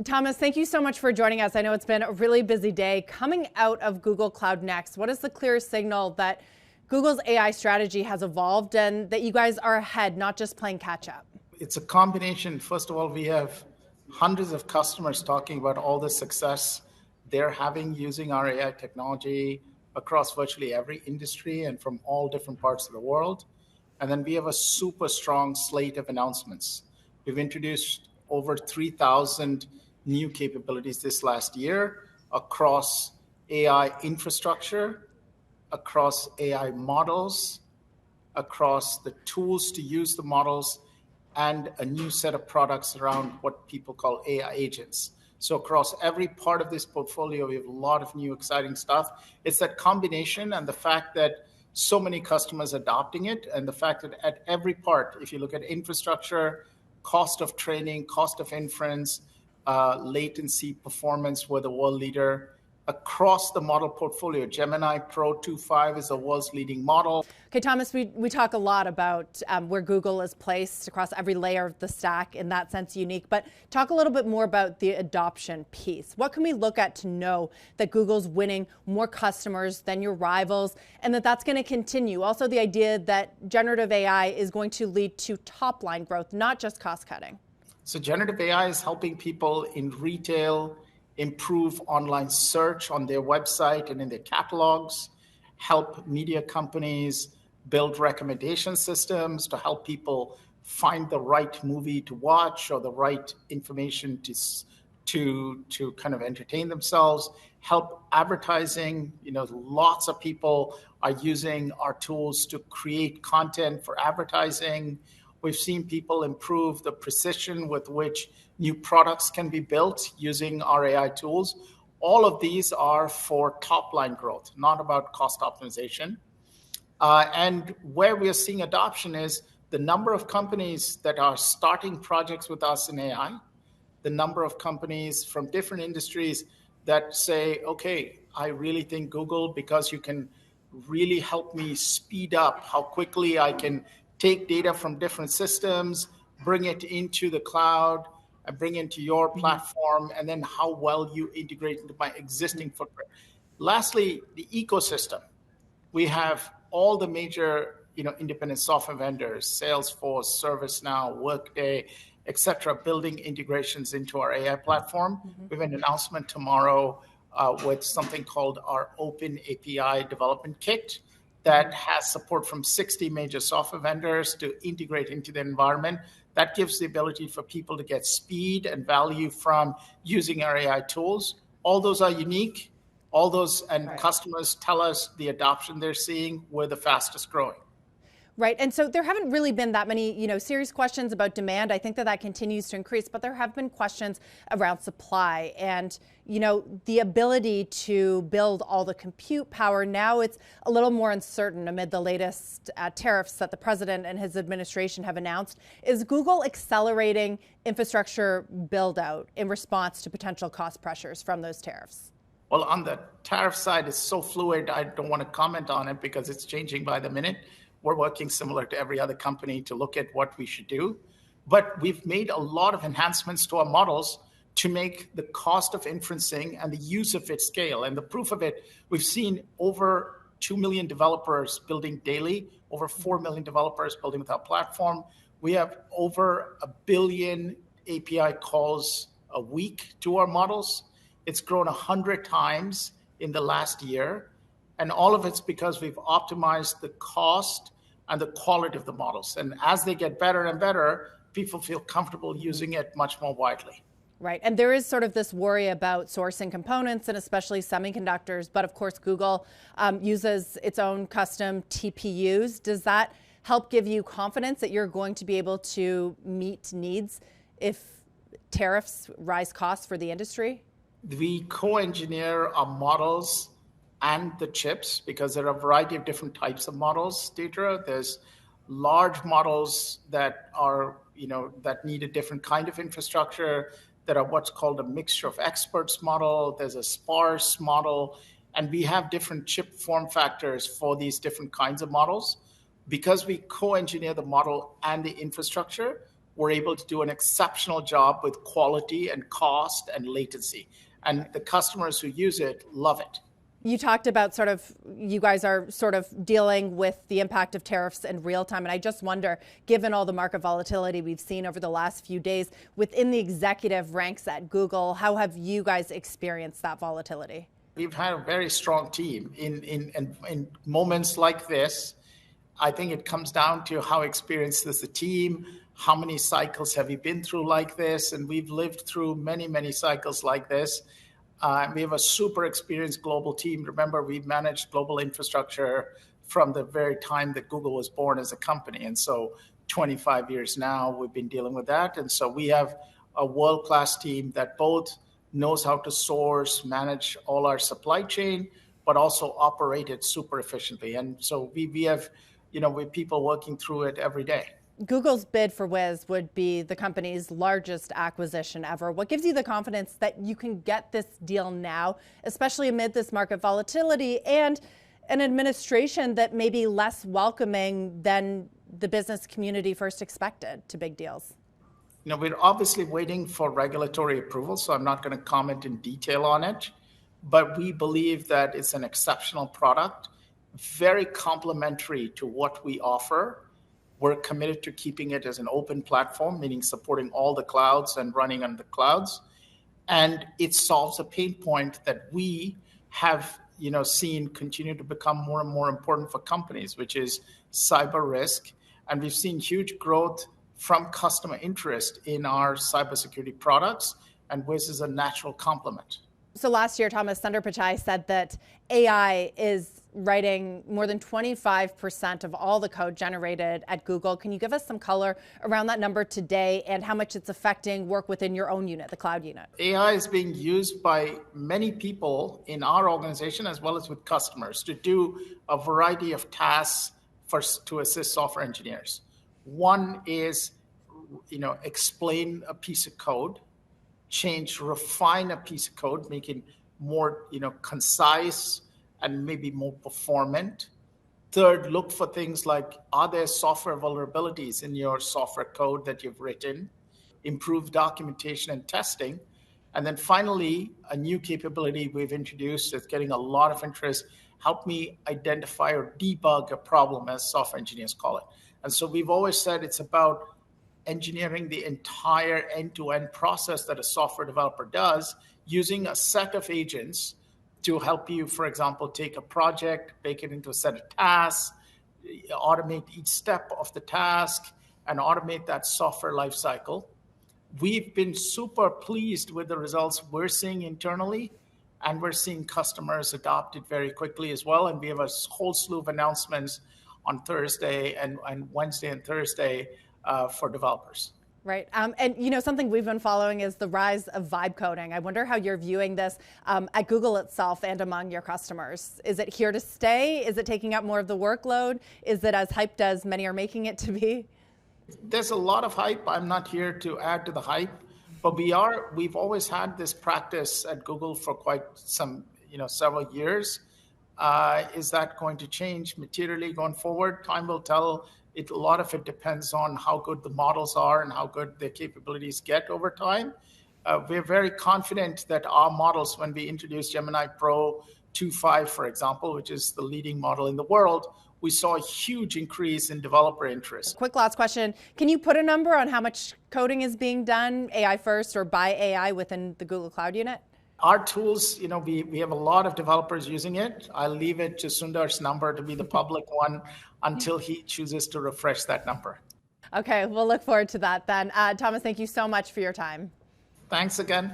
Thomas, thank you so much for joining us. I know it's been a really busy day. Coming out of Google Cloud Next, what is the clear signal that Google's AI strategy has evolved and that you guys are ahead, not just playing catch up? It's a combination. First of all, we have hundreds of customers talking about all the success they're having using our AI technology across virtually every industry and from all different parts of the world. And then we have a super strong slate of announcements. We've introduced over 3,000 new capabilities this last year across AI infrastructure, across AI models, across the tools to use the models, and a new set of products around what people call AI agents. So across every part of this portfolio, we have a lot of new exciting stuff. It's that combination and the fact that so many customers adopting it, and the fact that at every part, if you look at infrastructure, cost of training, cost of inference, latency, performance, we're the world leader. Across the model portfolio, Gemini Pro 2.5 is the world's leading model. Okay, Thomas, we talk a lot about where Google is placed across every layer of the stack, in that sense unique, but talk a little bit more about the adoption piece. What can we look at to know that Google's winning more customers than your rivals and that that's going to continue? Also, the idea that generative AI is going to lead to top line growth, not just cost cutting. So generative AI is helping people in retail improve online search on their website and in their catalogs, help media companies build recommendation systems to help people find the right movie to watch or the right information to kind of entertain themselves, help advertising. Lots of people are using our tools to create content for advertising. We've seen people improve the precision with which new products can be built using our AI tools. All of these are for top line growth, not about cost optimization. And where we are seeing adoption is the number of companies that are starting projects with us in AI, the number of companies from different industries that say, okay, I really think Google, because you can really help me speed up how quickly I can take data from different systems, bring it into the cloud, and bring it into your platform, and then how well you integrate into my existing footprint. Lastly, the ecosystem. We have all the major independent software vendors, Salesforce, ServiceNow, Workday, et cetera, building integrations into our AI platform. We have an announcement tomorrow with something called our Open API Development Kit that has support from 60 major software vendors to integrate into the environment. That gives the ability for people to get speed and value from using our AI tools. All those are unique. All those, and right. Customers tell us the adoption they're seeing, we're the fastest growing. Right, and so there haven't really been that many, serious questions about demand. I think that continues to increase, but there have been questions around supply and, the ability to build all the compute power. Now it's a little more uncertain amid the latest tariffs that the president and his administration have announced. Is Google accelerating infrastructure build out in response to potential cost pressures from those tariffs? Well, on the tariff side, it's so fluid, I don't want to comment on it because it's changing by the minute. We're working similar to every other company to look at what we should do. But we've made a lot of enhancements to our models to make the cost of inferencing and the use of it scale. And the proof of it, we've seen over 2 million developers building daily, over 4 million developers building with our platform. We have over 1 billion API calls a week to our models. It's grown 100 times in the last year. And all of it's because we've optimized the cost and the quality of the models. And as they get better and better, people feel comfortable using it much more widely. Right. And there is sort of this worry about sourcing components and especially semiconductors. But of course, Google uses its own custom TPUs. Does that help give you confidence that you're going to be able to meet needs if tariffs rise costs for the industry? We co-engineer our models and the chips because there are a variety of different types of models, Deidre. There's large models that are, that need a different kind of infrastructure, that are what's called a mixture of experts model. There's a sparse model, and we have different chip form factors for these different kinds of models. Because we co-engineer the model and the infrastructure, we're able to do an exceptional job with quality and cost and latency. And the customers who use it love it. You talked about you guys are sort of dealing with the impact of tariffs in real time. And I just wonder, given all the market volatility we've seen over the last few days within the executive ranks at Google, how have you guys experienced that volatility? We've had a very strong team. In moments like this, I think it comes down to how experienced is the team, how many cycles have you been through like this, and we've lived through many, many cycles like this. We have a super experienced global team. Remember, we've managed global infrastructure from the very time that Google was born as a company. And so 25 years now, we've been dealing with that. And so we have a world-class team that both knows how to source, manage all our supply chain, but also operate it super efficiently. And so we have, with people working through it every day. Google's bid for Wiz would be the company's largest acquisition ever. What gives you the confidence that you can get this deal now, especially amid this market volatility and an administration that may be less welcoming than the business community first expected to big deals? We're obviously waiting for regulatory approval, so I'm not going to comment in detail on it. But we believe that it's an exceptional product, very complementary to what we offer. We're committed to keeping it as an open platform, meaning supporting all the clouds and running on the clouds. And it solves a pain point that we have, seen continue to become more and more important for companies, which is cyber risk. And we've seen huge growth from customer interest in our cybersecurity products, and Wiz is a natural complement. So last year, Thomas, Sundar Pichai said that AI is writing more than 25% of all the code generated at Google. Can you give us some color around that number today and how much it's affecting work within your own unit, the cloud unit? AI is being used by many people in our organization as well as with customers to do a variety of tasks to assist software engineers. One is, explain a piece of code, refine a piece of code, make it more, concise and maybe more performant. Third, look for things like, are there software vulnerabilities in your software code that you've written? Improve documentation and testing. And then finally, a new capability we've introduced that's getting a lot of interest, help me identify or debug a problem, as software engineers call it. And so we've always said it's about engineering the entire end-to-end process that a software developer does using a set of agents to help you, for example, take a project, make it into a set of tasks, automate each step of the task, and automate that software lifecycle. We've been super pleased with the results we're seeing internally, and we're seeing customers adopt it very quickly as well. And we have a whole slew of announcements on Thursday and Wednesday and Thursday for developers. Right. And something we've been following is the rise of vibe coding. I wonder how you're viewing this at Google itself and among your customers. Is it here to stay? Is it taking up more of the workload? Is it as hyped as many are making it to be? There's a lot of hype. I'm not here to add to the hype, but we've always had this practice at Google for quite some, several years. Is that going to change materially going forward? Time will tell. A lot of it depends on how good the models are and how good their capabilities get over time. We're very confident that our models, when we introduced Gemini Pro 2.5, for example, which is the leading model in the world, we saw a huge increase in developer interest. Quick last question. Can you put a number on how much coding is being done AI first or by AI within the Google Cloud unit? Our tools, we have a lot of developers using it. I'll leave it to Sundar's number to be the public one until he chooses to refresh that number. Okay, we'll look forward to that then. Thomas, thank you so much for your time. Thanks again.